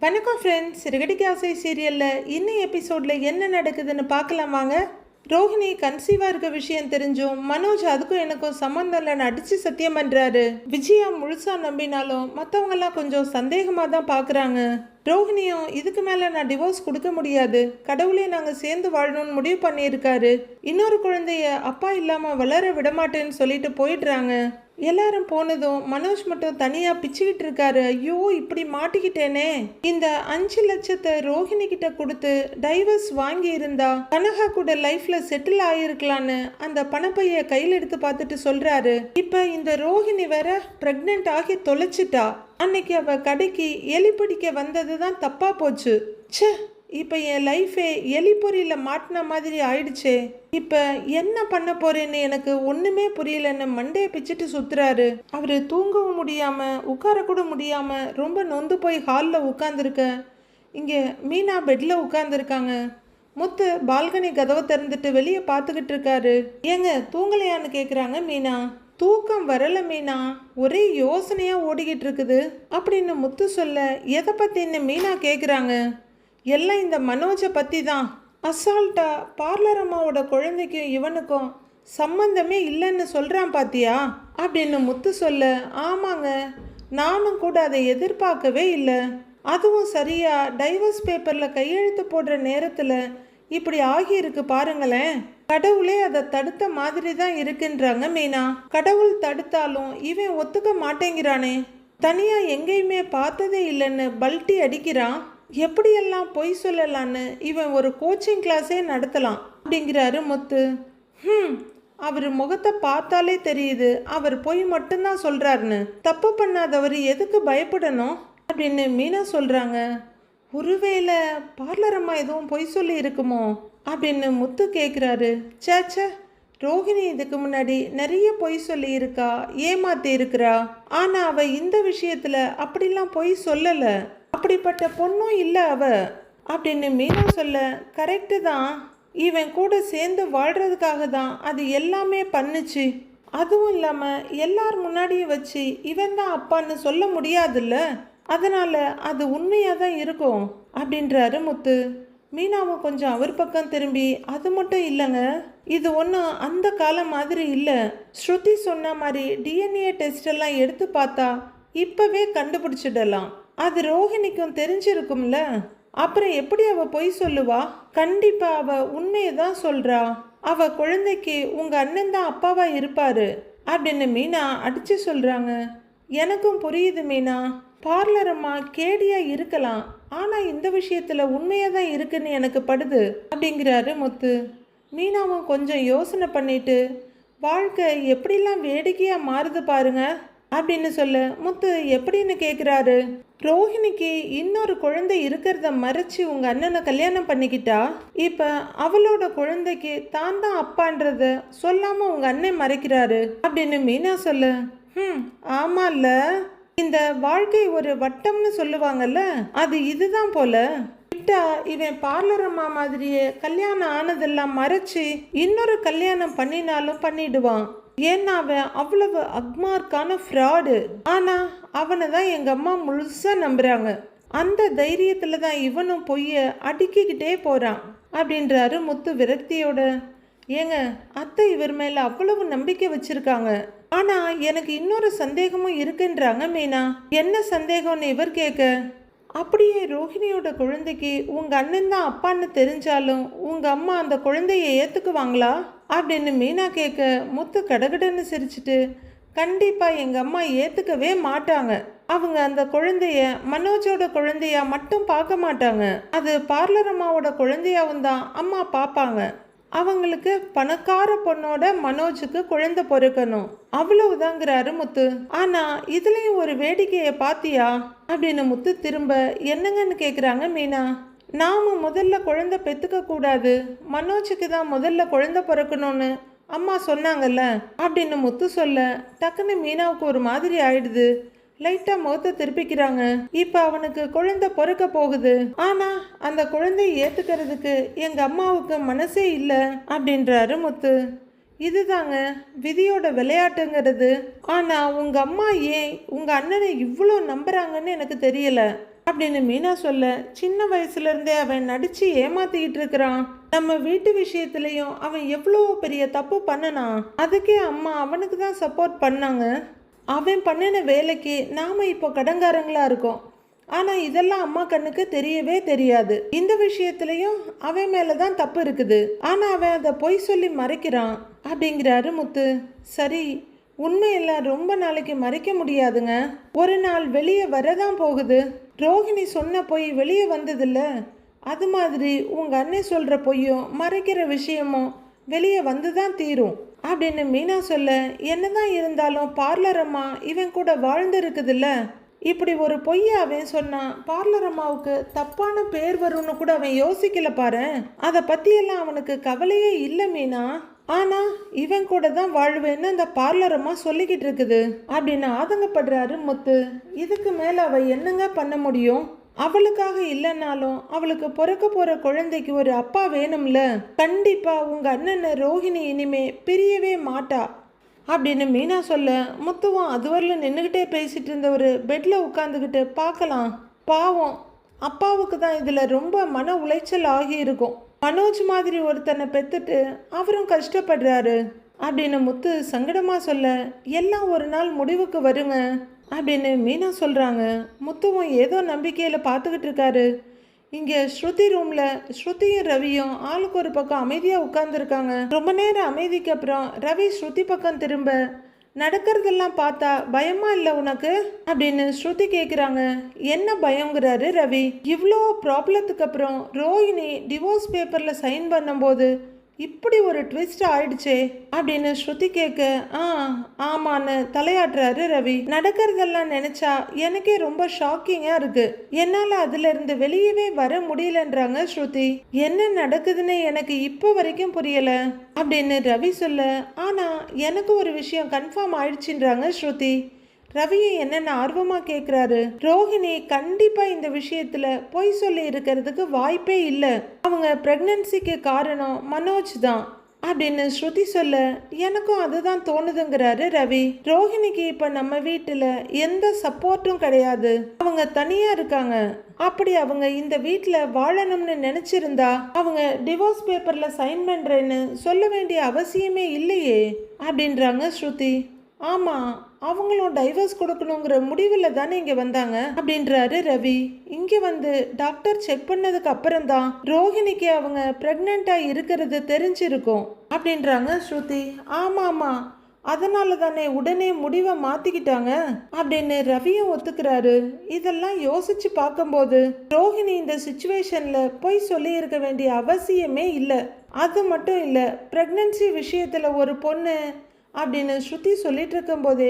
வணக்கம் ஃப்ரெண்ட்ஸ், சிறுகடிக்கு ஆசை சீரியலில் இன்னும் எபிசோடில் என்ன நடக்குதுன்னு பார்க்கலாம் வாங்க. ரோஹிணி கன்சீவாக இருக்க விஷயம் தெரிஞ்சும் மனோஜ் அதுக்கும் எனக்கும் சம்மந்தம் இல்லைன்னு அடித்து சத்தியம் பண்ணுறாரு. விஜயா முழுசாக நம்பினாலும் மற்றவங்கெல்லாம் கொஞ்சம் சந்தேகமாக தான் பார்க்குறாங்க. ரோஹிணியும் இதுக்கு மேலே நான் டிவோர்ஸ் கொடுக்க முடியாது, கடவுளே நாங்கள் சேர்ந்து வாழணும்னு முடிவு பண்ணியிருக்காரு, இன்னொரு குழந்தைய அப்பா இல்லாமல் வளர விடமாட்டேன்னு சொல்லிட்டு போயிடுறாங்க. எல்லாரும் போனதும் மனோஜ் மட்டும் தனியா பிச்சுக்கிட்டு இருக்காரு. ஐயோ, இப்படி மாட்டிக்கிட்டேனே. இந்த 5 லட்சத்தை ரோஹிணி கிட்ட கொடுத்து டைவர்ஸ் வாங்கி இருந்தா கனகா கூட லைஃப்ல செட்டில் ஆயிருக்கலான்னு அந்த பணப்பைய கையில் எடுத்து பார்த்துட்டு சொல்றாரு. இப்ப இந்த ரோஹிணி வேற பிரெக்னென்ட் ஆகி தொலைச்சிட்டா. அன்னைக்கு அவ கடைக்கு எலி பிடிக்க வந்தது தான் தப்பா போச்சு. ச்சே, இப்போ என் லைஃபே எலிப்பொறியில் மாட்டின மாதிரி ஆயிடுச்சே. இப்போ என்ன பண்ண போறேன்னு எனக்கு ஒன்றுமே புரியலன்னு மண்டையை பிச்சுட்டு சுத்துறாரு. அவர் தூங்கவும் முடியாமல் உட்காரக்கூட முடியாமல் ரொம்ப நொந்து போய் ஹாலில் உட்காந்துருக்க. இங்கே மீனா பெட்டில் உட்காந்துருக்காங்க. முத்து பால்கனி கதவை திறந்துட்டு வெளியே பார்த்துக்கிட்டு இருக்காரு. ஏங்க தூங்கலையான்னு கேட்குறாங்க மீனா. தூக்கம் வரல மீனா, ஒரே யோசனையாக ஓடிக்கிட்டு இருக்குது அப்படின்னு முத்து சொல்ல, எதை பற்றின்னு மீனா கேட்குறாங்க. எல்லாம் இந்த மனோஜை பற்றி தான். அசால்ட்டா பார்லர் அம்மாவோட குழந்தைக்கும் இவனுக்கும் சம்பந்தமே இல்லைன்னு சொல்கிறான் பாத்தியா அப்படின்னு முத்து சொல்ல, ஆமாங்க, நானும் கூட அதை எதிர்பார்க்கவே இல்லை. அதுவும் சரியா டைவர்ஸ் பேப்பரில் கையெழுத்து போடுற நேரத்தில் இப்படி ஆகியிருக்கு பாருங்களேன். கடவுளே அதை தடுத்த மாதிரி தான் இருக்குன்றாங்க மீனா. கடவுள் தடுத்தாலும் இவன் ஒத்துக்க மாட்டேங்கிறானே. தனியாக எங்கேயுமே பார்த்ததே இல்லைன்னு பல்ட்டி அடிக்கிறான். எப்படியெல்லாம் பொய் சொல்லலான்னு இவன் ஒரு கோச்சிங் கிளாஸே நடத்தலாம் அப்படிங்கிறாரு முத்து. அவர் முகத்தை பார்த்தாலே தெரியுது அவர் பொய் மட்டும்தான் சொல்றாருன்னு. தப்பு பண்ணாதவர் எதுக்கு பயப்படணும் அப்படின்னு மீனா சொல்றாங்க. ஒருவேளை பார்லர் அம்மா எதுவும் பொய் சொல்லி இருக்குமோ அப்படின்னு முத்து கேட்குறாரு. சேச்சே, ரோஹிணி இதுக்கு முன்னாடி நிறைய பொய் சொல்லி இருக்கா, ஏமாத்தி இருக்கிறா. ஆனா அவ இந்த விஷயத்துல அப்படிலாம் பொய் சொல்லலை, அப்படிப்பட்ட பொண்ணும் இல்லை அவ அப்படின்னு மீனா சொல்ல, கரெக்டு தான், இவன் கூட சேர்ந்து வாழ்கிறதுக்காக தான் அது எல்லாமே பண்ணுச்சு. அதுவும் இல்லாமல் எல்லார் முன்னாடியும் வச்சு இவன் தான் அப்பான்னு சொல்ல முடியாதுல்ல, அதனால் அது உண்மையாக தான் இருக்கும் அப்படின்றாரு முத்து. மீனாவும் கொஞ்சம் அவர் பக்கம் திரும்பி, அது மட்டும் இல்லைங்க, இது ஒன்றும் அந்த காலம் மாதிரி இல்லை. ஸ்ருதி சொன்ன மாதிரி டிஎன்ஏ டெஸ்ட் எல்லாம் எடுத்து பார்த்தா இப்போவே கண்டுபிடிச்சிடலாம். அது ரோஹிணிக்கும் தெரிஞ்சிருக்கும்ல, அப்புறம் எப்படி அவ பொய் சொல்லுவா? கண்டிப்பா அவ உண்மையை தான் சொல்றா. அவ குழந்தைக்கு உங்க அண்ணன் தான் அப்பாவா இருப்பாரு அப்படின்னு மீனா அடிச்சு சொல்றாங்க. எனக்கும் புரியுது மீனா, பார்லர் அம்மா கேடியா இருக்கலாம், ஆனா இந்த விஷயத்துல உண்மையா தான் இருக்குன்னு எனக்கு படுது அப்படிங்கிறாரு முத்து. மீனாவும் கொஞ்சம் யோசனை பண்ணிட்டு, வாழ்க்கை எப்படிலாம் வேடிக்கையா மாறுது பாருங்க அப்படின்னு சொல்ல, முத்து எப்படின்னு கேட்குறாரு. ரோஹிணிக்கு இன்னொரு குழந்தை இருக்கிறத மறைச்சி உங்கள் அண்ணனை கல்யாணம் பண்ணிக்கிட்டா, இப்போ அவளோட குழந்தைக்கு தான் தான் அப்பான்றத சொல்லாமல் உங்கள் அண்ணன் மறைக்கிறாரு அப்படின்னு மீனா சொல்ல, ஆமால்ல, இந்த வாழ்க்கை ஒரு வட்டம்னு சொல்லுவாங்கல்ல, அது இதுதான் போல. கிட்டா இவன் பார்லர் அம்மா மாதிரியே கல்யாணம் ஆனதெல்லாம் மறைச்சி இன்னொரு கல்யாணம் பண்ணினாலும் பண்ணிடுவான். ஏன்னா அவன் அவ்வளவு அக்மார்க்கான ஃப்ராடு. ஆனால் அவனை தான் எங்கள் அம்மா முழுசாக நம்புகிறாங்க. அந்த தைரியத்தில் தான் இவனும் பொய்ய அடுக்கிக்கிட்டே போகிறான் அப்படின்றாரு முத்து விரக்தியோட. ஏங்க, அத்தை இவர் மேலே அவ்வளவு நம்பிக்கை வச்சுருக்காங்க. ஆனால் எனக்கு இன்னொரு சந்தேகமும் இருக்குன்றாங்க மீனா. என்ன சந்தேகம்னு இவர் கேட்க, அப்படியே ரோஹிணியோட குழந்தைக்கு உங்கள் அண்ணன் தான் அப்பான்னு தெரிஞ்சாலும் உங்கள் அம்மா அந்த குழந்தைய ஏற்றுக்குவாங்களா அப்படின்னு மீனா கேட்க, முத்து கடகடன்னு சிரிச்சிட்டு, கண்டிப்பாக எங்கள் அம்மா ஏற்றுக்கவே மாட்டாங்க. அவங்க அந்த குழந்தைய மனோஜோட குழந்தையா மட்டும் பார்க்க மாட்டாங்க, அது பார்லர் அம்மாவோட குழந்தையாவும் தான் அம்மா பார்ப்பாங்க. அவங்களுக்கு பணக்கார பொண்ணோட மனோஜுக்கு குழந்தை பொறுக்கணும், அவ்வளவுதாங்கிறாரு முத்து. ஆனா இதுலயும் ஒரு வேடிக்கையை பாத்தியா அப்படின்னு முத்து திரும்ப, என்னங்கன்னு கேக்குறாங்க மீனா. நாம முதல்ல குழந்தை பெத்துக்க கூடாது, மனோஜுக்கு தான் முதல்ல குழந்தை பிறக்கணும்னு அம்மா சொன்னாங்கல்ல அப்படின்னு முத்து சொல்ல, டக்குன்னு மீனாவுக்கு ஒரு மாதிரி ஆயிடுது. லைட்டாக முகத்தை திருப்பிக்கிறாங்க. இப்போ அவனுக்கு குழந்தை பிறக்க போகுது, ஆனால் அந்த குழந்தையை ஏற்றுக்கிறதுக்கு எங்கள் அம்மாவுக்கு மனசே இல்லை அப்படின்றாரு முத்து. இதுதாங்க விதியோட விளையாட்டுங்கிறது. ஆனால் உங்கள் அம்மா ஏன் உங்கள் அண்ணனை இவ்வளோ நம்புகிறாங்கன்னு எனக்கு தெரியல. அப்படின்னு மீனா சொல்ல, சின்ன வயசுல இருந்தே அவன் நடிச்சு ஏமாத்திக்கிட்டு இருக்கிறான். நம்ம வீட்டு விஷயத்துலயும் அவன் எவ்வளோ பெரிய தப்பு பண்ணனான். அதுக்கே அம்மா அவனுக்கு தான் சப்போர்ட் பண்ணாங்க. அவன் பண்ணின வேலைக்கு நாம இப்போ கடங்காரங்களா இருக்கோம். ஆனா இதெல்லாம் அம்மா கண்ணுக்கு தெரியவே தெரியாது. இந்த விஷயத்திலயும் அவன் மேலதான் தப்பு இருக்குது. ஆனா அவன் அதை பொய் சொல்லி மறைக்கிறான் அப்படிங்கிறாரு முத்து. சரி, உண்மையெல்லாம் ரொம்ப நாளைக்கு மறைக்க முடியாதுங்க. ஒரு நாள் வெளியே வரதான் போகுது. ரோஹிணி சொன்ன பொய் வெளியே வந்ததில்ல, அது மாதிரி உங்க அண்ணன் சொல்ற பொய்யும் மறைக்கிற விஷயமும் வெளியே வந்துதான் தீரும் அப்படின்னு மீனா சொல்ல, என்னதான் இருந்தாலும் பார்லர் அம்மா இவன் கூட வாழ்ந்து இருக்குதுல்ல. இப்படி ஒரு பொய்ய அவன் சொன்னான், பார்லர் அம்மாவுக்கு தப்பான பேர் வரும்னு கூட அவன் யோசிக்கல பாரு. அதை பத்தியெல்லாம் அவனுக்கு கவலையே இல்லை மீனா. ஆனா இவன் கூட தான் வாழ்வேன்னு அந்த பார்லர் அம்மா சொல்லிக்கிட்டு இருக்குது அப்படின்னு ஆதங்கப்படுறாரு முத்து. இதுக்கு மேல அவ என்னங்க பண்ண முடியும்? அவளுக்காக இல்லைன்னாலும் அவளுக்கு பிறக்க போற குழந்தைக்கு ஒரு அப்பா வேணும்ல. கண்டிப்பா உங்க அண்ணனை ரோஹிணி இனிமே பிரியவே மாட்டா அப்படின்னு மீனா சொல்ல, முத்துவும் அதுவரையிலும் நின்றுக்கிட்டே பேசிட்டு இருந்த ஒரு பெட்ல உட்காந்துக்கிட்டு பார்க்கலாம். பாவம், அப்பாவுக்கு தான் இதுல ரொம்ப மன உளைச்சல் ஆகி இருக்கும். மனோஜ் மாதிரி ஒருத்தனை பெத்துட்டு அவரும் கஷ்டப்படுறாரு அப்படின்னு முத்து சங்கடமா சொல்ல, எல்லாம் ஒரு நாள் முடிவுக்கு வருங்க அப்படின்னு மீனா சொல்றாங்க. முத்துவும் ஏதோ நம்பிக்கையில பார்த்துக்கிட்டு இருக்காரு. இங்க ஸ்ருதி ரூம்ல ஸ்ருதியும் ரவியும் ஆளுக்கு ஒரு பக்கம் அமைதியா உட்கார்ந்துருக்காங்க. ரொம்ப நேரம் அமைதிக்கு அப்புறம் ரவி ஸ்ருதி பக்கம் திரும்ப, நடக்கிறதெல்லாம் பார்த்தா பயமா இல்லை உனக்கு அப்படின்னு ஸ்ருதி கேட்குறாங்க. என்ன பயங்கிறாரு ரவி. இவ்வளோ ப்ராப்ளத்துக்கு அப்புறம் ரோஹிணி டிவோர்ஸ் பேப்பரில் சைன் பண்ணும்போது இப்படி ஒரு ட்விஸ்ட் ஆயிடுச்சே அப்படின்னு ஸ்ருதி கேட்க, ஆமான்னு தலையாட்டுறாரு ரவி. நடக்கிறதெல்லாம் நினைச்சா எனக்கே ரொம்ப ஷாக்கிங்கா இருக்கு. என்னால அதுல இருந்து வெளியவே வர முடியலன்றாங்க ஸ்ருதி. என்ன நடக்குதுன்னு எனக்கு இப்போ வரைக்கும் புரியல அப்படின்னு ரவி சொல்ல, ஆனா எனக்கு ஒரு விஷயம் கன்ஃபார்ம் ஆயிடுச்சுன்றாங்க ஸ்ருதி. ரவியை என்னென்ன ஆர்வமா கேட்குறாரு. ரோஹிணி கண்டிப்பா இந்த விஷயத்துல பொய் சொல்லி இருக்கிறதுக்கு வாய்ப்பே இல்லை. அவங்க பிரெக்னன்சிக்கு காரணம் மனோஜ் தான் அப்படின்னு ஸ்ருதி சொல்ல, எனக்கும் அதுதான் தோணுதுங்கிறாரு ரவி. ரோஹிணிக்கு இப்ப நம்ம வீட்டுல எந்த சப்போர்ட்டும் கிடையாது. அவங்க தனியா இருக்காங்க. அப்படி அவங்க இந்த வீட்டுல வாழணும்னு நினைச்சிருந்தா அவங்க டிவோர்ஸ் பேப்பர்ல சைன் பண்றேன்னு சொல்ல வேண்டிய அவசியமே இல்லையே அப்படின்றாங்க ஸ்ருதி. ஆமா, அவங்களும் டைவர்ஸ் கொடுக்கணுங்கிற முடிவில் தானே இங்கே வந்தாங்க அப்படின்றாரு ரவி. இங்கே வந்து டாக்டர் செக் பண்ணதுக்கு அப்புறம் தான் ரோஹிணிக்கு அவங்க ப்ரெக்னெண்ட்டாக இருக்கிறது தெரிஞ்சிருக்கும் அப்படின்றாங்க ஸ்ருதி. ஆமாம், அதனால தானே உடனே முடிவை மாற்றிக்கிட்டாங்க அப்படின்னு ரவியும் ஒத்துக்கிறாரு. இதெல்லாம் யோசிச்சு பார்க்கும்போது ரோஹிணி இந்த சுச்சுவேஷனில் போய் சொல்லி இருக்க வேண்டிய அவசியமே இல்லை. அது மட்டும் இல்லை, ப்ரெக்னன்சி விஷயத்தில் ஒரு பொண்ணு அப்படின்னு ஸ்ருதி சொல்லிட்டு இருக்கும் போதே,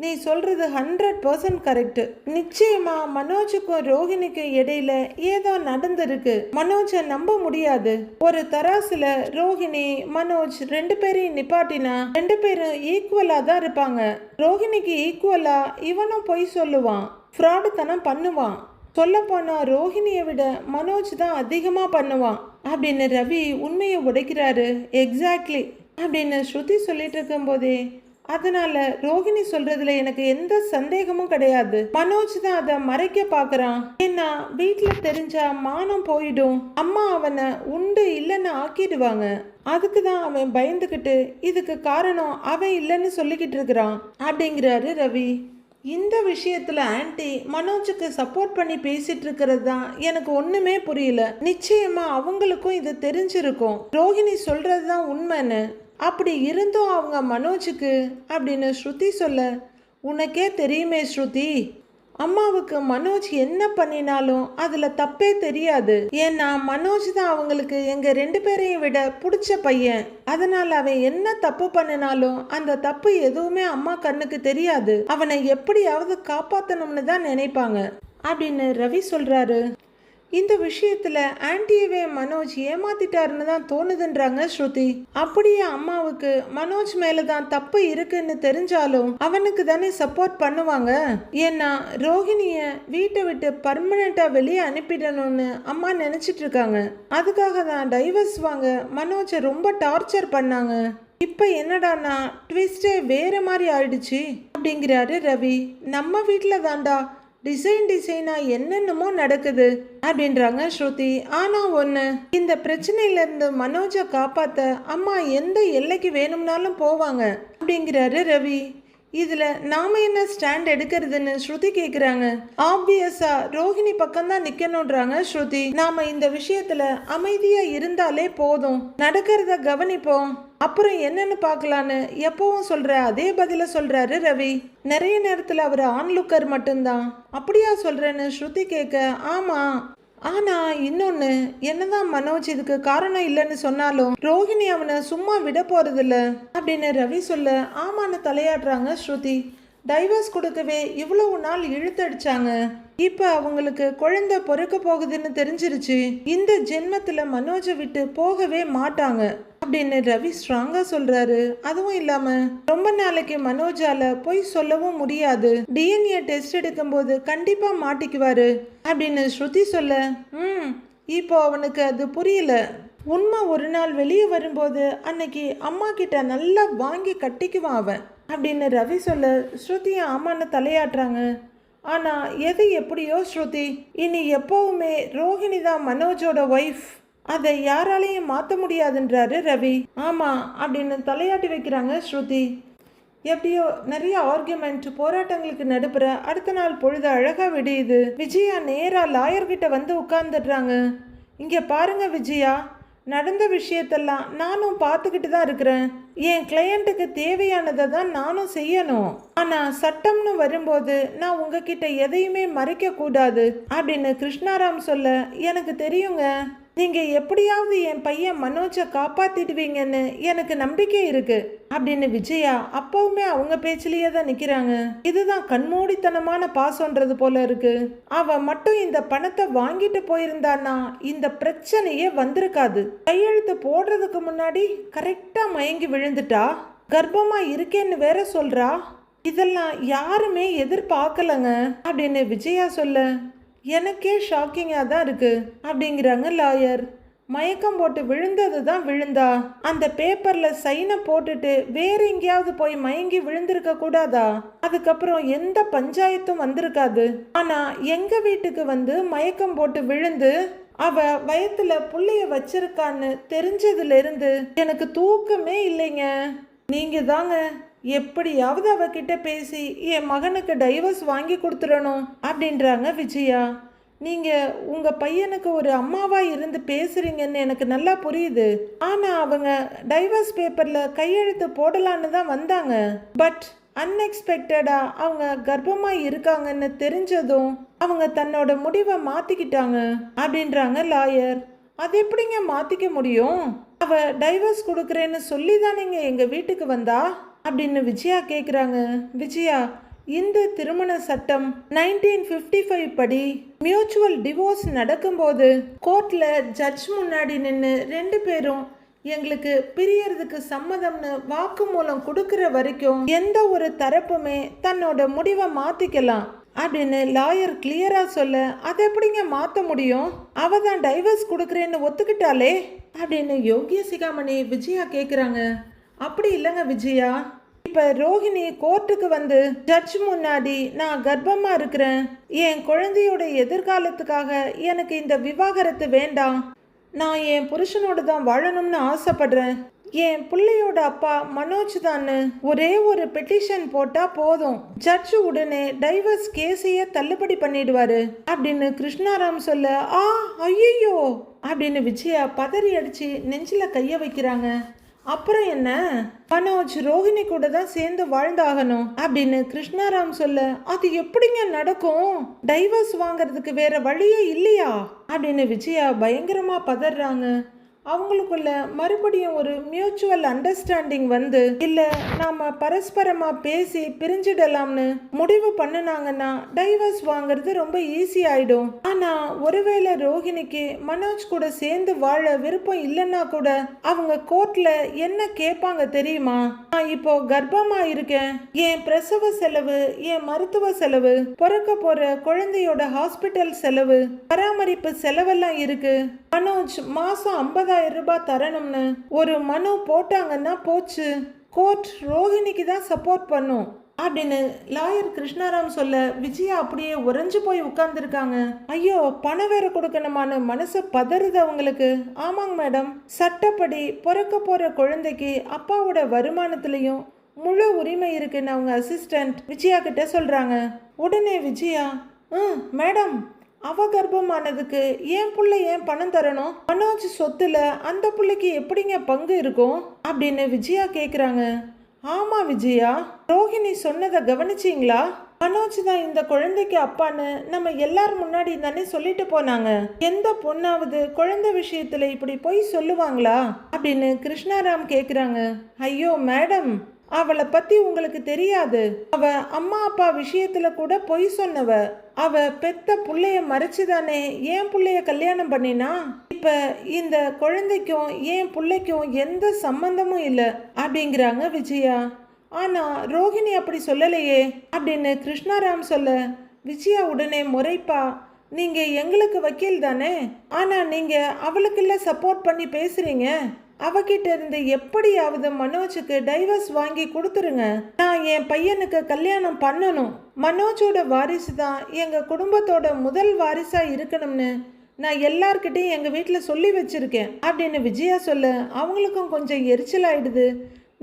நீ சொல்றது 100% கரெக்ட். நிச்சயமா மனோஜுக்கும் ரோஹிணிக்கும் இடையில ஏதோ நடந்திருக்கு. மனோஜை நம்ப முடியாது. ஒரு தராசுல ரோஹிணி மனோஜ் ரெண்டு பேரையும் நிப்பாட்டினா ரெண்டு பேரும் ஈக்குவலா தான் இருப்பாங்க. ரோஹிணிக்கு ஈக்குவலா இவனும் பொய் சொல்லுவான், ஃப்ராடுத்தனம் பண்ணுவான். சொல்ல போனா ரோஹிணியை விட மனோஜ் தான் அதிகமா பண்ணுவான் அப்படின்னு ரவி உண்மையை உடைக்கிறாரு. எக்ஸாக்ட்லி அப்படின்னு ஸ்ருதி சொல்லிட்டு இருக்கும் போதே, அதனால ரோஹிணி சொல்றதுல எனக்கு எந்த சந்தேகமும் கிடையாது. மனோஜ் தான் அதை மறைக்க பாக்குறான். ஏன்னா வீட்டுல தெரிஞ்சா மானம் போயிடும், அம்மா அவனை உண்டு இல்லைன்னு ஆக்கிடுவாங்க. அதுக்கு தான் அவன் பயந்துக்கிட்டு இதுக்கு காரணம் அவன் இல்லைன்னு சொல்லிக்கிட்டு இருக்கிறான் அப்படிங்கிறாரு ரவி. இந்த விஷயத்துல ஆன்ட்டி மனோஜுக்கு சப்போர்ட் பண்ணி பேசிட்டு இருக்கிறது தான் எனக்கு ஒண்ணுமே புரியல. நிச்சயமா அவங்களுக்கும் இது தெரிஞ்சிருக்கும், ரோஹிணி சொல்றதுதான் உண்மைன்னு. அப்படி இருந்தும் அவங்க மனோஜுக்கு அப்படின்னு ஸ்ருதி சொல்ல, உனக்கே தெரியுமே ஸ்ருதி, அம்மாவுக்கு மனோஜ் என்ன பண்ணினாலும் அதுல தப்பே தெரியாது. ஏன்னா மனோஜ் தான் அவங்களுக்கு எங்க ரெண்டு பேரையும் விட பிடிச்ச பையன். அதனால அவன் என்ன தப்பு பண்ணினாலும் அந்த தப்பு எதுவுமே அம்மா கண்ணுக்கு தெரியாது. அவனை எப்படியாவது காப்பாத்தணும்னு தான் நினைப்பாங்க அப்படின்னு ரவி சொல்றாரு. இந்த விஷயத்துல ஆன்டியவே மனோஜ் ஏமாத்திட்டாருன்னு தான் தோணுதுன்றாங்க ஸ்ருதி. அப்படியே அம்மாவுக்கு மனோஜ் மேலதான் தப்பு இருக்குன்னு தெரிஞ்சாலும் அவனுக்கு தானே சப்போர்ட் பண்ணுவாங்க. ஏன்னா ரோஹிணிய வீட்டை விட்டு பர்மனண்டா வெளியே அனுப்பிடணும்னு அம்மா நினைச்சிட்டு இருக்காங்க. அதுக்காக தான் டைவர்ஸ் வாங்க மனோஜை ரொம்ப டார்ச்சர் பண்ணாங்க. இப்ப என்னடானா ட்விஸ்டே வேற மாதிரி ஆயிடுச்சு அப்படிங்கிறாரு ரவி. நம்ம வீட்டுல தாண்டா டிசைனா என்னென்னமோ நடக்குது அப்படின்றாங்க ஸ்ருதி. ஆனா ஒண்ணு, இந்த பிரச்சனையில இருந்து மனோஜை காப்பாத்த அம்மா எந்த எல்லைக்கு வேணும்னாலும் போவாங்க அப்படிங்கிறாரு ரவி. இதுல நாம என்ன ஸ்டாண்ட் எடுக்கிறதுன்னு ஸ்ருதி கேக்குறாங்க. ஆப்வியஸா ரோஹிணி பக்கம் தான் நிக்கணும்ன்றாங்க ஸ்ருதி. நாம இந்த விஷயத்துல அமைதியா இருந்தாலே போதும், நடக்கிறத கவனிப்போம், அப்புறம் என்னன்னு பார்க்கலான்னு எப்பவும் சொல்ற அதே பதில சொல்றாரு ரவி. நிறைய நேரத்துல அவர் ஆன்லுக்கர் மட்டும்தான். அப்படியா சொல்றேன்னு ஸ்ருதி கேட்க, ஆமா, ஆனா இன்னொன்னு, என்னதான் மனோஜ் இதுக்கு காரணம் இல்லைன்னு சொன்னாலும் ரோஹிணி அவனை சும்மா விட போறதில்ல அப்படின்னு ரவி சொல்ல, ஆமான்னு தலையாடுறாங்க ஸ்ருதி. டைவர்ஸ் கொடுக்கவே இவ்வளவு நாள் இழுத்தடிச்சாங்க. இப்ப அவங்களுக்கு குழந்தை பொறுக்க போகுதுன்னு தெரிஞ்சிருச்சு. இந்த ஜென்மத்துல மனோஜை விட்டு போகவே மாட்டாங்க அப்படின்னு ரவி ஸ்ட்ராங்கா சொல்றாரு. அதுவும் இல்லாம ரொம்ப நாளைக்கு மனோஜால போய் சொல்லவும் முடியாது. டிஎன்ஏ டெஸ்ட் எடுக்கும் போது கண்டிப்பா மாட்டிக்குவாரு அப்படின்னு ஸ்ருதி சொல்ல, இப்போ அவனுக்கு அது புரியல. உண்மை ஒரு நாள் வெளியே வரும்போது அன்னைக்கு அம்மா கிட்ட நல்லா வாங்கி கட்டிக்குவான் அவன் அப்படின்னு ரவி சொல்ல, ஸ்ருதியை ஆமான்னு தலையாட்டுறாங்க. ஆனா எது எப்படியோ ஸ்ருதி, இனி எப்பவுமே ரோஹிணி தான் மனோஜோட ஒய்ஃப், அதை யாராலையும் மாற்ற முடியாதுன்றாரு ரவி. ஆமா அப்படின்னு தலையாட்டி வைக்கிறாங்க ஸ்ருதி. எப்படியோ நிறைய ஆர்கியூமெண்ட் போராட்டங்களுக்கு நடுப்புற அடுத்த நாள் பொழுது அழகா விடியுது. விஜயா நேரா லாயர்கிட்ட வந்து உட்கார்ந்துடுறாங்க. இங்க பாருங்க விஜயா, நடந்த விஷயத்தெல்லாம் நானும் பார்த்துக்கிட்டு தான் இருக்கிறேன். என் கிளையண்ட்டுக்கு தேவையானதை தான் நானும் செய்யணும். ஆனா சட்டம்னு வரும்போது நான் உங்ககிட்ட எதையுமே மறைக்க கூடாது அப்படின்னு கிருஷ்ணாராம் சொல்ல, எனக்கு தெரியுங்க, நீங்க எப்படியாவது என் பையன் மனோஜை காப்பாத்திடுவீங்கன்னு எனக்கு நம்பிக்கை இருக்கு அப்படின்னு விஜயா அப்பவுமே அவங்க பேச்சிலேயே தான் நிக்கிறாங்க. இதுதான் கண்மூடித்தனமான பாசம்ன்றது போல இருக்கு. அவ மட்டும் இந்த பணத்தை வாங்கிட்டு போயிருந்தான்னா இந்த பிரச்சனையே வந்திருக்காது. கையெழுத்து போடுறதுக்கு முன்னாடி கரெக்டா மயங்கி விழுந்துட்டா, கர்ப்பமா இருக்கேன்னு வேற சொல்றா. இதெல்லாம் யாருமே எதிர்பார்க்கலங்க அப்படின்னு விஜயா சொல்ல, எனக்கே ஷாக்கிங்காக தான் இருக்கு அப்படிங்கிறாங்க லாயர். மயக்கம் போட்டு விழுந்தது தான் விழுந்தா, அந்த பேப்பர்ல சைனை போட்டுட்டு வேற எங்கேயாவது போய் மயங்கி விழுந்திருக்க கூடாதா? அதுக்கப்புறம் எந்த பஞ்சாயத்தும் வந்திருக்காது. ஆனா எங்க வீட்டுக்கு வந்து மயக்கம் போட்டு விழுந்து அவ வயத்துல புள்ளைய வச்சிருக்கான்னு தெரிஞ்சதுல இருந்து எனக்கு தூக்கமே இல்லைங்க. நீங்க தாங்க எப்படியாவது அவகிட்ட பேசி என் மகனுக்கு டைவர்ஸ் வாங்கி கொடுத்துடணும் அப்படின்றாங்க விஜயா. நீங்க உங்க பையனுக்கு ஒரு அம்மாவா இருந்து பேசுறீங்கன்னு எனக்கு நல்லா புரியுது. ஆனா அவங்க டைவர்ஸ் பேப்பர்ல கையெழுத்து போடலான்னு தான் வந்தாங்க. பட் அன்எக்ஸ்பெக்டடா அவங்க கர்ப்பமா இருக்காங்கன்னு தெரிஞ்சதும் அவங்க தன்னோட முடிவை மாத்திக்கிட்டாங்க அப்படின்றாங்க லாயர். அது எப்படிங்க மாத்திக்க முடியும்? அவ டைவர்ஸ் கொடுக்குறேன்னு சொல்லி தானேங்க எங்க வீட்டுக்கு வந்தா அப்படின்னு விஜயா கேட்குறாங்க. விஜயா, இந்த திருமண சட்டம் 1955 படி மியூச்சுவல் டிவோர்ஸ் நடக்கும்போது கோர்ட்ல ஜட்ஜ் முன்னாடி நின்று ரெண்டு பேரும் எங்களுக்கு பிரியறதுக்கு சம்மதம்னு வாக்குமூலம் கொடுக்கிற வரைக்கும் எந்த ஒரு தரப்புமே தன்னோட முடிவை மாத்திக்கலாம் அப்படின்னு லாயர் கிளியரா சொல்ல, அதை எப்படிங்க மாற்ற முடியும்? அவ தான் டைவர்ஸ் கொடுக்குறேன்னு ஒத்துக்கிட்டாலே அப்படின்னு யோகிய சிகாமணி விஜயா கேட்குறாங்க. அப்படி இல்லைங்க விஜயா, இப்ப ரோஹிணி கோர்ட்டுக்கு வந்து ஜட்ஜ் முன்னாடி நான் கர்ப்பமா இருக்கிறேன், என் குழந்தையோட எதிர்காலத்துக்காக எனக்கு இந்த விவாகரத்து வேண்டாம், நான் என் புருஷனோட தான் வாழணும்னு ஆசைப்படுறேன், என் பிள்ளையோட அப்பா மனோஜ் தான் ஒரே ஒரு பெட்டிஷன் போட்டா போதும், ஜட்ஜ் உடனே டைவர்ஸ் கேஸையே தள்ளுபடி பண்ணிடுவாரு அப்படின்னு கிருஷ்ணாராம் சொல்ல, ஐயோ அப்படின்னு விஜயா பதறி அடிச்சு நெஞ்சில கைய வைக்கிறாங்க. அப்புறம் என்ன, மனோஜ் ரோஹிணி கூட தான் சேர்ந்து வாழ்ந்தாகணும் அப்படின்னு கிருஷ்ணாராம் சொல்ல, அது எப்படிங்க நடக்கும்? டைவர்ஸ் வாங்குறதுக்கு வேற வழியே இல்லையா அப்படின்னு விஜயா பயங்கரமா பதறாங்க. அவங்களுக்குள்ள மறுபடியும் ஒரு மியூச்சுவல் அண்டர்ஸ்டாண்டிங் வந்து இல்ல நாம பரஸ்பரமா பேசி பிரிஞ்சிடலாம்னு முடிவு பண்ணினாங்கன்னா டைவர்ஸ் வாங்குறது ரொம்ப ஈஸி ஆயிடும். ஆனா ஒருவேளை ரோஹிணிக்கு மனோஜ் கூட சேர்ந்து வாழ விருப்பம் இல்லைன்னா கூட அவங்க கோர்ட்ல என்ன கேட்பாங்க தெரியுமா? நான் இப்போ கர்ப்பமா இருக்கேன், என் பிரசவ செலவு, என் மருத்துவ செலவு, பிறக்க போற குழந்தையோட ஹாஸ்பிட்டல் செலவு, பராமரிப்பு செலவெல்லாம் இருக்கு, மனோஜ் மாசம் 50,000 ரூபாய் தரணும்னு ஒரு மனு போட்டாங்கன்னா போச்சு, கோர்ட் ரோஹிணிக்கு தான் சப்போர்ட் பண்ணும் அப்படின்னு லாயர் கிருஷ்ணாராம் சொல்ல விஜயா அப்படியே உறைஞ்சு போய் உட்கார்ந்துருக்காங்க. ஐயோ, பணம் வேற கொடுக்கணுமான்னு மனசு பதறுது அவங்களுக்கு. ஆமாங்க மேடம், சட்டப்படி பிறக்க போற குழந்தைக்கு அப்பாவோட வருமானத்திலையும் முழு உரிமை இருக்குன்னு அவங்க அசிஸ்டன்ட் விஜயா கிட்ட சொல்றாங்க. உடனே விஜயா, மேடம், அவ கர்ப்பமானதுக்கு என் புள்ள ஏன் பணம் தரணும்? மனோஜ் சொத்துல அந்த புள்ளைக்கு எப்படிங்க பங்கு இருக்கும் அப்படின்னு விஜயா கேக்குறாங்க. ஆமா விஜயா, ரோஹிணி சொன்னதை கவனிச்சிங்களா? மனோஜ் தான் இந்த குழந்தைக்கு அப்பான்னு நம்ம எல்லாரும் முன்னாடி தானே சொல்லிட்டு போனாங்க. எந்த பொண்ணாவது குழந்தை விஷயத்துல இப்படி போய் சொல்லுவாங்களா அப்படின்னு கிருஷ்ணாராம் கேக்குறாங்க. ஐயோ மேடம், அவளை பத்தி உங்களுக்கு தெரியாது. அவ அம்மா அப்பா விஷயத்துல கூட பொய் சொன்னவ. அவ பெத்த புள்ளைய மறைச்சுதானே என் புள்ளைய கல்யாணம் பண்ணினா. இப்ப இந்த குழந்தைக்கும் என் புள்ளைக்கும் எந்த சம்பந்தமும் இல்லை அப்படிங்கிறாங்க விஜயா. ஆனா ரோஹிணி அப்படி சொல்லலையே அப்படின்னு கிருஷ்ணாராம் சொல்ல விஜயா உடனே முறைப்பா, நீங்க எங்களுக்கு வக்கீல் தானே, ஆனா நீங்க அவளுக்குள்ள சப்போர்ட் பண்ணி பேசுறீங்க. அவகிட்ட இருந்து எப்படியாவது மனோஜுக்கு டைவர்ஸ் வாங்கி கொடுத்துருங்க. நான் என் பையனுக்கு கல்யாணம் பண்ணணும். மனோஜோட வாரிசு தான் எங்க குடும்பத்தோட முதல் வாரிசா இருக்கணும்னு நான் எல்லார்கிட்டையும் எங்க வீட்டில் சொல்லி வச்சிருக்கேன் அப்படின்னு விஜயா சொல்ல அவங்களுக்கும் கொஞ்சம் எரிச்சல் ஆயிடுது.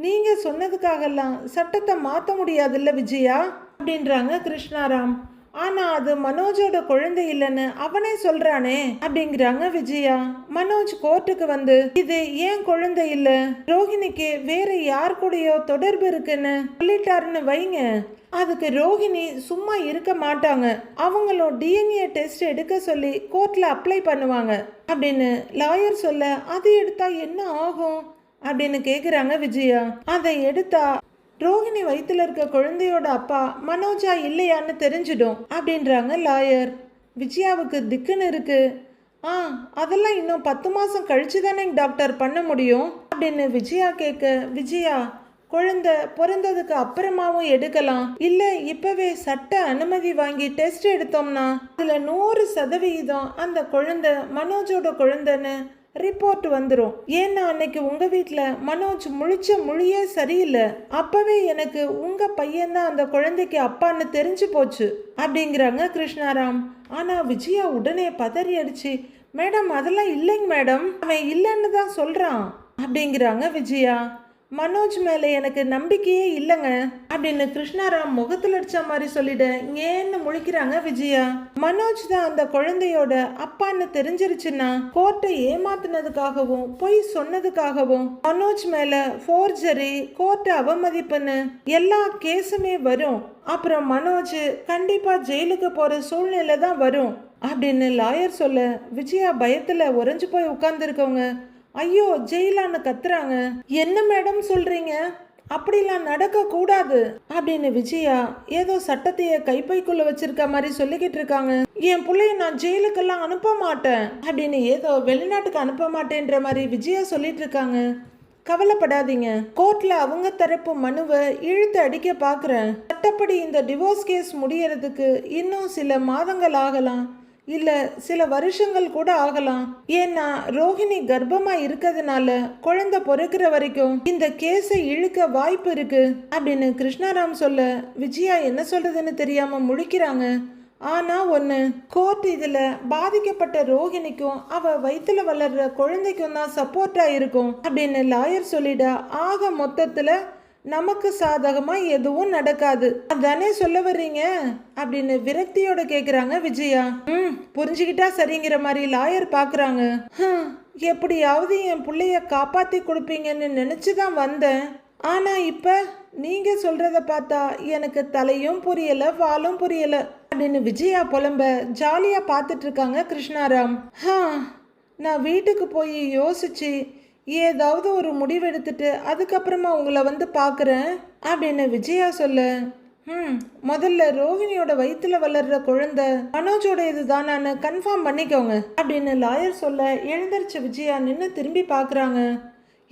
நீங்க சொன்னதுக்காகலாம் சட்டத்தை மாற்ற முடியாதுல்ல விஜயா அப்படின்றாங்க கிருஷ்ணாராம். ஆனா அது மனோஜோட குழந்தை இல்லைன்னு அவனே சொல்றானே அப்படிங்கிறாங்க விஜயா. மனோஜ் கோர்ட்டுக்கு வந்து இது ஏன் குழந்தை இல்ல, ரோஹிணிக்கு வேற யார் கூடயோ தொடர்பு இருக்குன்னு சொல்லிட்டாருன்னு வைங்க, அதுக்கு ரோஹிணி சும்மா இருக்க மாட்டாங்க. அவங்களும் டிஎன்ஏ டெஸ்ட் எடுக்க சொல்லி கோர்ட்ல அப்ளை பண்ணுவாங்க அப்படின்னு லாயர் சொல்ல, அது எடுத்தா என்ன ஆகும் அப்படின்னு கேக்குறாங்க விஜயா. அதை எடுத்தா ரோஹிணி வயிற்றுல இருக்க குழந்தையோட அப்பா மனோஜா இல்லையான்னு தெரிஞ்சிடும் அப்படின்றாங்க லாயர். விஜயாவுக்கு திக்குன்னு இருக்கு. அதெல்லாம் இன்னும் 10 மாதம் கழிச்சு தானே டாக்டர் பண்ண முடியும் அப்படின்னு விஜயா கேட்க, விஜயா, குழந்தை பிறந்ததுக்கு அப்புறமாவும் எடுக்கலாம், இல்லை இப்பவே சட்ட அனுமதி வாங்கி டெஸ்ட் எடுத்தோம்னா அதில் 100% அந்த குழந்தை மனோஜோட குழந்தைன்னு ரிப்போர்ட் வந்துடும். ஏன்னா அன்னைக்கு உங்க வீட்டில் மனோஜ் முழிச்ச மொழியே சரியில்லை. அப்பவே எனக்கு உங்க பையன்தான் அந்த குழந்தைக்கு அப்பான்னு தெரிஞ்சு போச்சு அப்படிங்கிறாங்க கிருஷ்ணாராம். ஆனா விஜயா உடனே பதறி அடிச்சு, மேடம் அதெல்லாம் இல்லைங்க மேடம், அவன் இல்லைன்னு தான் சொல்றான் அப்படிங்கிறாங்க விஜயா. மனோஜ் மேலே எனக்கு நம்பிக்கையே இல்லைங்க அப்படின்னு கிருஷ்ணாராம் முகத்தில் அடிச்ச மாதிரி சொல்லிட ஏன்னு முழிக்கிறாங்க விஜயா. மனோஜ் தான் அந்த குழந்தையோட அப்பான்னு தெரிஞ்சிருச்சுன்னா கோர்ட்டை ஏமாத்தினதுக்காகவும் பொய் சொன்னதுக்காகவும் மனோஜ் மேல ஃபோர்ஜரி, கோர்ட்டை அவமதிப்புன்னு எல்லா கேஸுமே வரும். அப்புறம் மனோஜ் கண்டிப்பா ஜெயிலுக்கு போற சூழ்நிலை தான் வரும் அப்படின்னு லாயர் சொல்ல விஜயா பயத்துல உறைஞ்சு போய் உட்கார்ந்துருக்கவங்க ஐயோ ஜெயிலான்னு கத்துறாங்க. என்ன மேடம் சொல்றீங்க, அப்படிலாம் நடக்க கூடாது அப்படின்னு விஜயா ஏதோ சட்டத்தைய கைப்பைக்குள்ள வச்சிருக்க மாதிரி சொல்லிக்கிட்டு இருக்காங்க. என் பிள்ளைய நான் ஜெயிலுக்கெல்லாம் அனுப்ப மாட்டேன் அப்படின்னு ஏதோ வெளிநாட்டுக்கு அனுப்ப மாட்டேன்ற மாதிரி விஜயா சொல்லிட்டு இருக்காங்க. கவலைப்படாதீங்க, கோர்ட்ல அவங்க தரப்பு மனுவை இழுத்து அடிக்க பாக்குறேன். சட்டப்படி இந்த டிவோர்ஸ் கேஸ் முடியறதுக்கு இன்னும் சில மாதங்கள் ஆகலாம், இல்ல சில வருஷங்கள் கூட ஆகலாம். ஏன்னா ரோஹிணி கர்ப்பமா இருக்கிறதுனால குழந்தை பிறக்கிற வரைக்கும் இந்த கேஸை இழுக்க வாய்ப்பு இருக்கு அப்படின்னு கிருஷ்ணாராம் சொல்ல விஜயா என்ன சொல்றதுன்னு தெரியாம முழிக்கிறாங்க. ஆனா ஒண்ணு, கோர்ட் இதுல பாதிக்கப்பட்ட ரோஹிணிக்கும் அவ வயிற்றுல வளர்ற குழந்தைக்கும் தான் சப்போர்ட்டா இருக்கும் அப்படின்னு லாயர் சொல்லிட ஆக மொத்தத்துல நமக்கு சாதகமா எதுவும் நடக்காது அதானே சொல்ல வர்றீங்க அப்படின்னு விரக்தியோட கேக்குறாங்க விஜயா. புரிஞ்சுக்கிட்டா சரிங்கிற மாதிரி லாயர் பாக்குறாங்க. எப்படியாவது என் பிள்ளைய காப்பாத்தி கொடுப்பீங்கன்னு நினைச்சுதான் வந்தேன். ஆனா இப்ப நீங்க சொல்றத பார்த்தா எனக்கு தலையும் புரியல வாலும் புரியல அப்படின்னு விஜயா புலம்ப ஜாலியா பார்த்துட்டு இருக்காங்க கிருஷ்ணாராம். நான் வீட்டுக்கு போய் யோசிச்சு ஏதாவது ஒரு முடிவெடுத்துட்டு அதுக்கப்புறமா உங்களை வந்து பார்க்குறேன் அப்படின்னு விஜயா சொல்ல, முதல்ல ரோஹிணியோட வயிற்றுல வளர்ற குழந்தை மனோஜோட இதுதானான்னு கன்ஃபார்ம் பண்ணிக்கோங்க அப்படின்னு லாயர் சொல்ல எழுந்திருச்ச விஜயா நின்று திரும்பி பார்க்குறாங்க.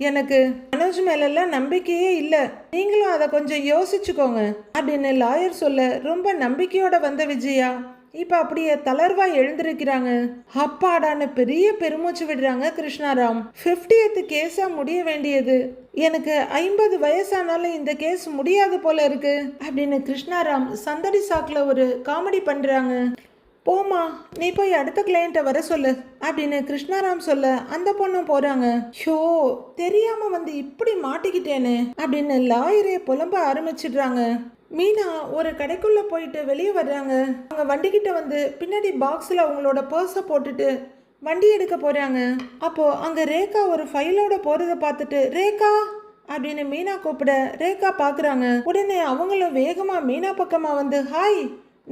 எனக்கு மனோஜ் மேலெல்லாம் நம்பிக்கையே இல்லை, நீங்களும் அதை கொஞ்சம் யோசிச்சுக்கோங்க அப்படின்னு லாயர் சொல்ல ரொம்ப நம்பிக்கையோட வந்த விஜயா இப்ப அப்படியே தளர்வா எழுந்திருக்கிறாங்க. அப்பாடான்னு பெரிய பெருமூச்சு விடுறாங்க கிருஷ்ணாராம். 50th கேஸா முடிய வேண்டியது, எனக்கு 50 வயசானாலும் இந்த கேஸ் முடியாது போல இருக்கு அப்படின்னு கிருஷ்ணாராம் சந்தடி சாக்குல ஒரு காமெடி பண்றாங்க. போமா, நீ போய் அடுத்த கிளையண்ட்டை வர சொல்லு அப்படின்னு கிருஷ்ணாராம் சொல்ல அந்த பொண்ணும் போறாங்க. ஷோ, தெரியாம வந்து இப்படி மாட்டிக்கிட்டேன்னு அப்படின்னு லாயரே புலம்ப ஆரம்பிச்சிடுறாங்க. மீனா ஒரு கடைக்குள்ள போயிட்டு வெளியே வர்றாங்க. அவங்க வண்டிக்கிட்ட வந்து பின்னாடி பாக்ஸில் அவங்களோட பர்ஸை போட்டுட்டு வண்டி எடுக்க போறாங்க. அப்போ அங்க ரேகா ஒரு ஃபைலோட போறத பார்த்துட்டு ரேகா அப்படின்னு மீனா கூப்பிட ரேகா பாக்குறாங்க. உடனே அவங்களும் வேகமா மீனா பக்கமா வந்து ஹாய்,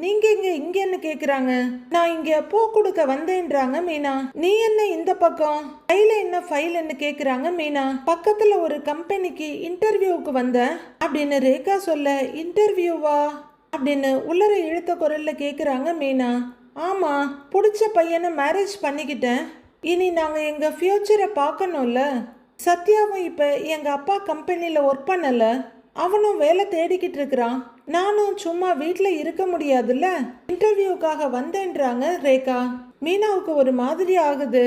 நீங்க இங்கன்னு கேக்குறாங்க. நான் இங்க பூ கொடுக்க வந்தேன்றாங்க மீனா. நீ என்ன இந்த பக்கம், கையில என்ன ஃபைல்னு கேக்குறாங்க மீனா. பக்கத்துல ஒரு கம்பெனிக்கு இன்டர்வியூக்கு வந்த அப்படின்னு ரேகா சொல்ல, இன்டர்வியூவா அப்படின்னு உள்ளர இழுத்த குரல்ல கேக்குறாங்க மீனா. ஆமா, பிடிச்ச பையனை மேரேஜ் பண்ணிக்கிட்டேன், இனி நாங்க எங்க ஃபியூச்சரை பார்க்கணும்ல. சத்யாவும் இப்ப எங்க அப்பா கம்பெனில ஒர்க் பண்ணல, அவனும் வேலை தேடிக்கிட்டு இருக்கிறான். நானும் சும்மா வீட்டில் இருக்க முடியாதுல்ல, இன்டர்வியூக்காக வந்தேன்றாங்க ரேகா. மீனாவுக்கு ஒரு மாதிரி ஆகுது,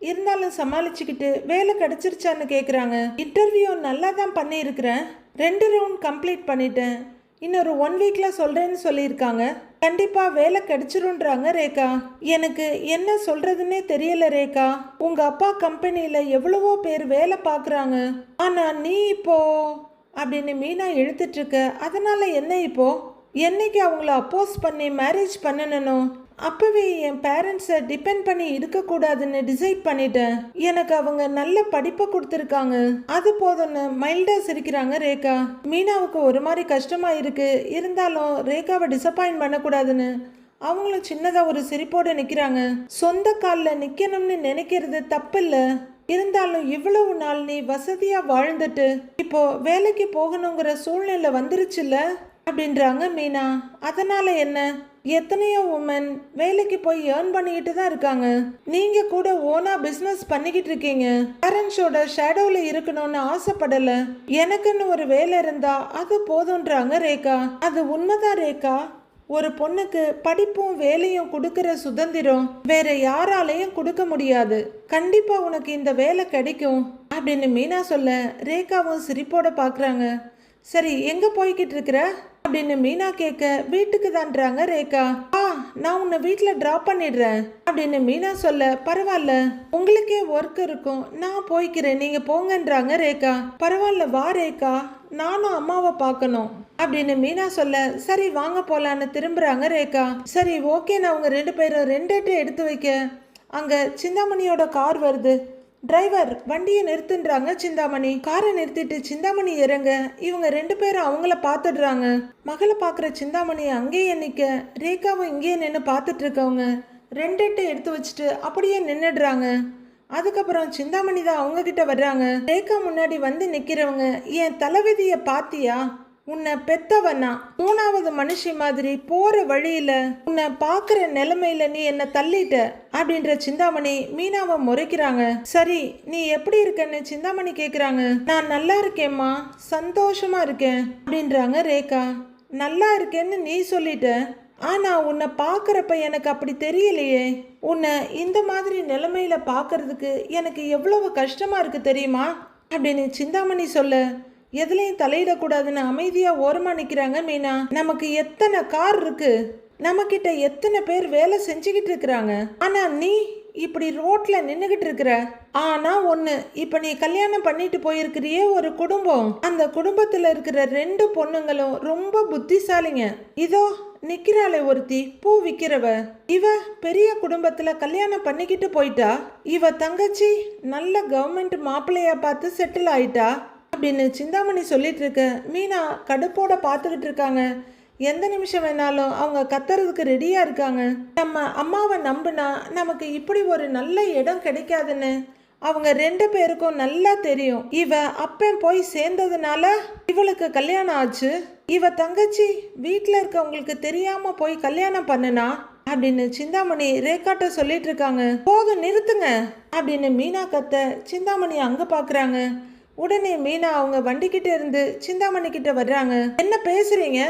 இருந்தாலும் சமாளிச்சுக்கிட்டு வேலை கிடைச்சிருச்சான்னு கேட்குறாங்க. இன்டர்வியூ நல்லா தான் பண்ணியிருக்கிறேன், 2 ரவுண்ட் கம்ப்ளீட் பண்ணிட்டேன், இன்னொரு 1 வீக்ல சொல்றேன்னு சொல்லியிருக்காங்க. கண்டிப்பா வேலை கிடைச்சிருன்றாங்க ரேகா. எனக்கு என்ன சொல்றதுன்னே தெரியல ரேகா. உங்க அப்பா கம்பெனியில எவ்வளவோ பேர் வேலை பார்க்குறாங்க, ஆனா நீ இப்போ அப்படின்னு மீனா இழுத்துட்டு இருக்க. அதனால என்ன இப்போ, என்னைக்கு அவங்கள அப்போஸ் பண்ணி மேரேஜ் பண்ணணும், அப்பவே என் பேரண்ட்ஸை டிபெண்ட் பண்ணி இருக்கக்கூடாதுன்னு டிசைட் பண்ணிட்டேன். எனக்கு அவங்க நல்ல படிப்பை கொடுத்துருக்காங்க, அது போதும்னு மைல்டா சிரிக்கிறாங்க ரேகா. மீனாவுக்கு ஒரு மாதிரி கஷ்டமா இருக்கு, இருந்தாலும் ரேகாவை டிசப்பாயின்ட் பண்ணக்கூடாதுன்னு அவங்களும் சின்னதா ஒரு சிரிப்போட நிக்கிறாங்க. சொந்த காலில் நிக்கணும்னு நினைக்கிறது தப்பில்ல, இருந்தாலும் இவ்வளவு நாள் நீ வசதியா வாழ்ந்துட்டு இப்போ வேலைக்கு போகணுங்கிற சூழ்நிலை வந்துருச்சுல்ல அப்படின்றாங்க மீனா. அதனால என்ன, எத்தனையோ உமன் வேலைக்கு போய் ஏர்ன் பண்ணிக்கிட்டு தான் இருக்காங்க. நீங்க கூட ஓனா பிசினஸ் பண்ணிக்கிட்டு இருக்கீங்க. பேரண்ட்ஸோட ஷேடோல இருக்கணும்னு ஆசைப்படல, எனக்குன்னு ஒரு வேலை இருந்தா அது போதுன்றாங்க ரேகா. அது உண்மைதான் ரேகா. ஒரு பொண்ணுக்கு படிப்பும் வேலையும் கொடுக்கிற சுதந்திரம் வேற யாராலையும் கொடுக்க முடியாது. கண்டிப்பா உனக்கு இந்த வேலை கிடைக்கும் அப்படின்னு மீனா சொல்ல ரேகாவும் சிரிப்போட பாக்குறாங்க. சரி, எங்க போய்கிட்டு இருக்கிற அப்படின்னு மீனா கேட்க, வீட்டுக்கு தான்றாங்க ரேகா. நான் உன்னை வீட்டில் ட்ராப் பண்ணிடுறேன் அப்படின்னு மீனா சொல்ல, பரவாயில்ல, உங்களுக்கே ஒர்க் இருக்கும், நான் போய்க்கிறேன், நீங்க போங்கன்றாங்க ரேகா. பரவாயில்ல வா ரேகா, நானும் அம்மாவை பார்க்கணும் அப்படின்னு மீனா சொல்ல, சரி வாங்க போலான்னு திரும்புறாங்க ரேகா. சரி ஓகே, நான் அவங்க 2 பேரும் 2 எடுத்து வைக்க அங்க சிந்தாமணியோட கார் வருது. டிரைவர் வண்டியை நிறுத்துன்றாங்க சிந்தாமணி. காரை நிறுத்திட்டு சிந்தாமணி இறங்க இவங்க 2 பேரும் அவங்கள பார்த்துடுறாங்க. மகளை பார்க்குற சிந்தாமணி அங்கேயே நிற்க ரேகாவும் இங்கேயே நின்று பார்த்துட்டு இருக்கவங்க 2 எடுத்து வச்சுட்டு அப்படியே நின்றுடுறாங்க. அதுக்கப்புறம் சிந்தாமணி தான் அவங்க கிட்ட வர்றாங்க. ரேகா முன்னாடி வந்து நிற்கிறவங்க, என் தலைவிதியை பாத்தியா, உன்னை பெத்தவனா 3வது மனுஷி மாதிரி போற வழியில உன்னை பாக்குற நிலைமையில நீ என்ன தள்ளிட்ட அப்படின்ற சிந்தாமணி மீனாவை முறைக்கிறாங்க. சரி, நீ எப்படி இருக்கன்னு சிந்தாமணி கேக்குறாங்க. நான் நல்லா இருக்கேம்மா, சந்தோஷமா இருக்கேன் அப்படின்றாங்க ரேகா. நல்லா இருக்கேன்னு நீ சொல்லிட்ட, ஆனா உன்னை பாக்குறப்ப எனக்கு அப்படி தெரியலையே. உன்னை இந்த மாதிரி நிலைமையில பாக்குறதுக்கு எனக்கு எவ்வளவு கஷ்டமா இருக்கு தெரியுமா அப்படின்னு சிந்தாமணி சொல்ல, எதுலையும் தலையிடக்கூடாதுன்னு அமைதியா ஓரமா நிக்கிறாங்க மீனா. நமக்கு எத்தனை கார் இருக்கு, நம்ம கிட்ட எத்தனை பேர் வேலை செஞ்சுக்கிட்டு இருக்கிறாங்க, ஆனா நீ இப்படி ரோட்ல நின்னுகிட்டு இருக்கிற. ஆனா ஒண்ணு, இப்ப நீ கல்யாணம் பண்ணிட்டு போயிருக்கிறியே ஒரு குடும்பம், அந்த குடும்பத்துல இருக்கிற 2 பொண்ணுங்களும் ரொம்ப புத்திசாலிங்க. இதோ நிக்கிறாளே ஒருத்தி பூ விக்கிறவ, இவ பெரிய குடும்பத்துல கல்யாணம் பண்ணிக்கிட்டு போயிட்டா. இவ தங்கச்சி நல்ல கவர்மெண்ட் மாப்பிள்ளையா பார்த்து செட்டில் ஆயிட்டா அப்படின்னு சிந்தாமணி சொல்லிட்டு இருக்க மீனா கடுப்போட பார்த்துக்கிட்டு இருக்காங்க. எந்த நிமிஷம் வேணாலும் அவங்க கத்துறதுக்கு ரெடியா இருக்காங்க. நம்ம அம்மாவை நம்பினா நமக்கு இப்படி ஒரு நல்ல இடம் கிடைக்காதுன்னு அவங்க 2 பேருக்கும் நல்லா தெரியும். இவ அப்பன் போய் சேர்ந்ததுனால இவளுக்கு கல்யாணம் ஆச்சு, இவ தங்கச்சி வீட்டில் இருக்கவங்களுக்கு தெரியாம போய் கல்யாணம் பண்ணுனா அப்படின்னு சிந்தாமணி ரேகாட்ட சொல்லிட்டு இருக்காங்க. போதும் நிறுத்துங்க அப்படின்னு மீனா கத்த சிந்தாமணி அங்க பாக்குறாங்க. உடனே மீனா அவங்க வண்டிக்கிட்ட இருந்து சிந்தாமணி கிட்ட வர்றாங்க. என்ன பேசுறீங்க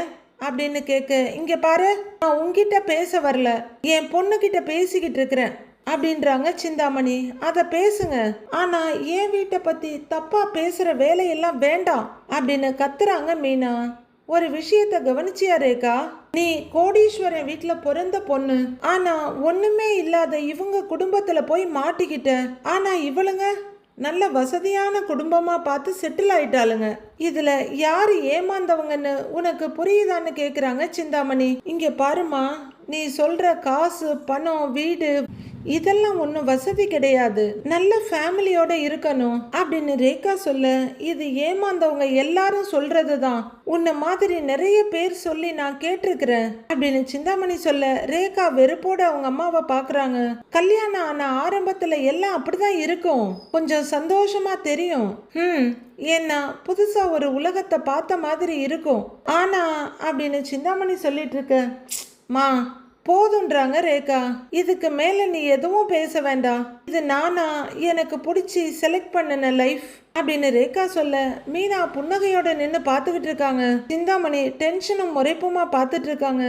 அப்படின்னு கேட்க, இங்க பாரு, நான் உங்ககிட்ட பேச வரல, என் பொண்ணுகிட்ட பேசிக்கிட்டு இருக்கிறேன் அப்படின்றாங்க சிந்தாமணி. அத பேசுங்க, ஆனா என் வீட்டை பத்தி தப்பா பேசுற வேலையெல்லாம் வேண்டாம் அப்படின்னு கத்துறாங்க மீனா. ஒரு விஷயத்த கவனிச்சியா ரேகா? நீ கோடீஸ்வரன் வீட்டுல பிறந்த பொண்ணு, ஆனா ஒண்ணுமே இல்லாத இவங்க குடும்பத்துல போய் மாட்டிக்கிட்ட. ஆனா இவளுங்க நல்ல வசதியான குடும்பமா பார்த்து செட்டில் ஆயிட்டாளுங்க. இதுல யாரு ஏமாந்தவங்கன்னு உனக்கு புரியுதான்னு கேக்குறாங்க சிந்தாமணி. இங்க பாருமா, நீ சொல்ற காசு பணம் வீடு இதெல்லாம் ஒன்றும் வசதி கிடையாது, நல்ல ஃபேமிலியோட இருக்கணும் அப்படின்னு ரேகா சொல்ல, இது ஏமாந்தவங்க எல்லாரும் சொல்றது தான், உன்னை மாதிரி நிறைய பேர் சொல்லி நான் கேட்டிருக்கிறேன் அப்படின்னு சிந்தாமணி சொல்ல, ரேகா வெறுப்போட அவங்க அம்மாவை பாக்குறாங்க. கல்யாணம் ஆன ஆரம்பத்துல எல்லாம் அப்படிதான் இருக்கும், கொஞ்சம் சந்தோஷமா தெரியும், ஏன்னா புதுசா ஒரு உலகத்தை பார்த்த மாதிரி இருக்கும். ஆனா அப்படின்னு சிந்தாமணி சொல்லிட்டு இருக்க, மா போதுன்றாங்க ரேகா. இதுக்கு மேல நீ எதுவும் பேச வேண்டாம், இது நானா எனக்கு பிடிச்சி செலக்ட் பண்ணின லைஃப் அப்படின்னு ரேகா சொல்ல, மீனா புன்னகையோட நின்று பார்த்துக்கிட்டு இருக்காங்க. சிந்தாமணி டென்ஷனும் முறைப்புமா பார்த்துட்டு இருக்காங்க.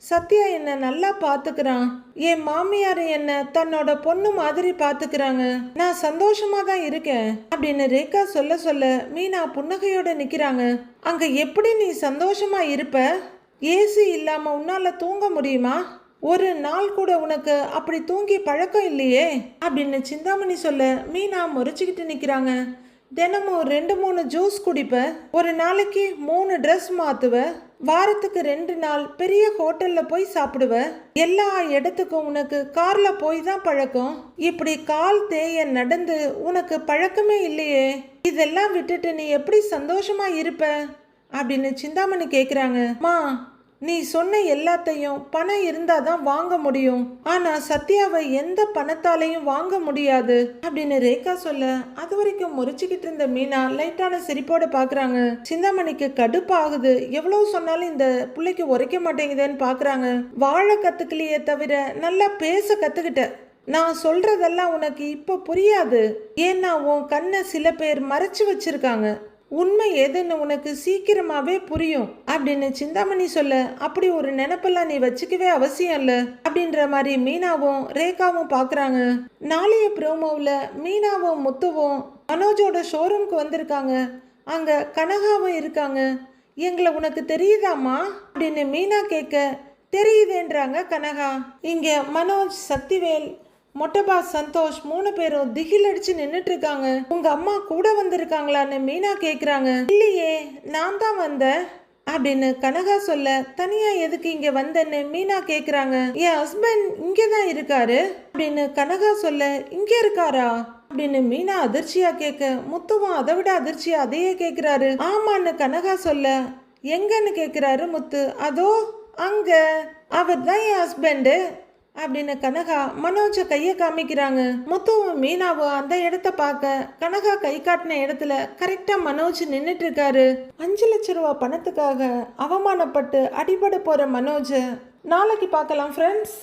சத்யா என்ன நல்லா பாத்துக்கிறான், என் மாமியார் என்ன தன்னோட பொண்ணு மாதிரி பாத்துக்கிறாங்க, நான் சந்தோஷமா தான் இருக்கேன் அப்படின்னு ரேகா சொல்ல சொல்ல மீனா புன்னகையோட நிக்கிறாங்க. அங்க எப்படி நீ சந்தோஷமா இருப்ப? ஏசி இல்லாம உன்னால தூங்க முடியுமா? ஒரு நாள் கூட உனக்கு அப்படி தூங்கி பழக்கம் இல்லையே அப்படின்னு சிந்தாமணி சொல்ல, மீனா முறைச்சிக்கிட்டு நிக்கிறாங்க. தினமும் 2-3 ஜூஸ் குடிப்ப, ஒரு நாளைக்கு 3 ட்ரெஸ் மாத்துவ, வாரத்துக்கு 2 நாள் பெரிய ஹோட்டல்ல போய் சாப்பிடுவ, எல்லா இடத்துக்கும் உனக்கு கார்ல போய் தான் பழக்கம், இப்படி கால் தேய நடந்து உனக்கு பழக்கமே இல்லையே, இதெல்லாம் விட்டுட்டு நீ எப்படி சந்தோஷமா இருப்ப அப்படின்னு சிந்தாமணி கேக்குறாங்க. மா, நீ சொன்ன எல்லாத்தையும் பணம் இருந்தாதான் வாங்க முடியும், ஆனா சத்யாவை எந்த பணத்தாலையும் வாங்க முடியாது அப்படின்னு ரேகா சொல்ல, அது வரைக்கும் முறைச்சிக்கிட்டு இருந்த மீனா லைட்டான சிரிப்போட பாக்குறாங்க. சிந்தாமணிக்கு கடுப்பாகுது, எவ்வளவு சொன்னாலும் இந்த பிள்ளைக்கு உரைக்க மாட்டேங்குதுன்னு பாக்குறாங்க. வாழ கத்துக்கலையே தவிர நல்லா பேச கத்துக்கிட்ட, நான் சொல்றதெல்லாம் உனக்கு இப்ப புரியாது, ஏன்னா உன் கண்ணை சில பேர் மறைச்சு வச்சிருக்காங்க, உண்மை எதுன்னு உனக்கு சீக்கிரமாவே புரியும் அப்படின்னு சிந்தாமணி சொல்ல, அப்படி ஒரு நினைப்பெல்லாம் நீ வச்சுக்கவே அவசியம் இல்ல அப்படின்ற மாதிரி மீனாவும் ரேகாவும் பாக்குறாங்க. நாளைய ப்ரோமோவில் மீனாவும் முத்துவும் மனோஜோட ஷோரூம்க்கு வந்திருக்காங்க. அங்க கனகாவும் இருக்காங்க. எங்களை உனக்கு தெரியுதாமா அப்படின்னு மீனா கேட்க, தெரியுதுன்றாங்க கனகா. இங்க மனோஜ், சக்திவேல், மொட்டபா, சந்தோஷ் 3 பேரும் திகில் அடிச்சு நின்னுட்டு இருக்காங்க. உங்க அம்மா கூட வந்திருக்காங்களான்னு மீனா கேக்குறாங்க. இல்லையே, நான் தான் வந்தேன் அப்படின்னு கனகா சொல்ல, தனியா எதுக்கு இங்க வந்தேன்னு மீனா கேக்குறாங்க. என் ஹஸ்பண்ட் இங்கதான் இருக்காரு அப்படின்னு கனகா சொல்ல, இங்க இருக்காரா அப்படின்னு மீனா அதிர்ச்சியா கேட்க, முத்துவும் அதை விட அதிர்ச்சியா அதையே கேக்குறாரு. ஆமான்னு கனகா சொல்ல, எங்கன்னு கேக்குறாரு முத்து. அதோ அங்க, அவர் தான் என் ஹஸ்பண்டு அப்படின்னு கனகா மனோஜ கைய காமிக்கிறாங்க. முத்துவும் மீனாவும் அந்த இடத்த பார்க்க, கனகா கை காட்டின இடத்துல கரெக்டா மனோஜ் நின்னுட்டு இருக்காரு. 5 லட்சம் ரூபாய் பணத்துக்காக அவமானப்பட்டு அடிபட போற மனோஜ் நாளைக்கு பார்க்கலாம் ஃப்ரெண்ட்ஸ்.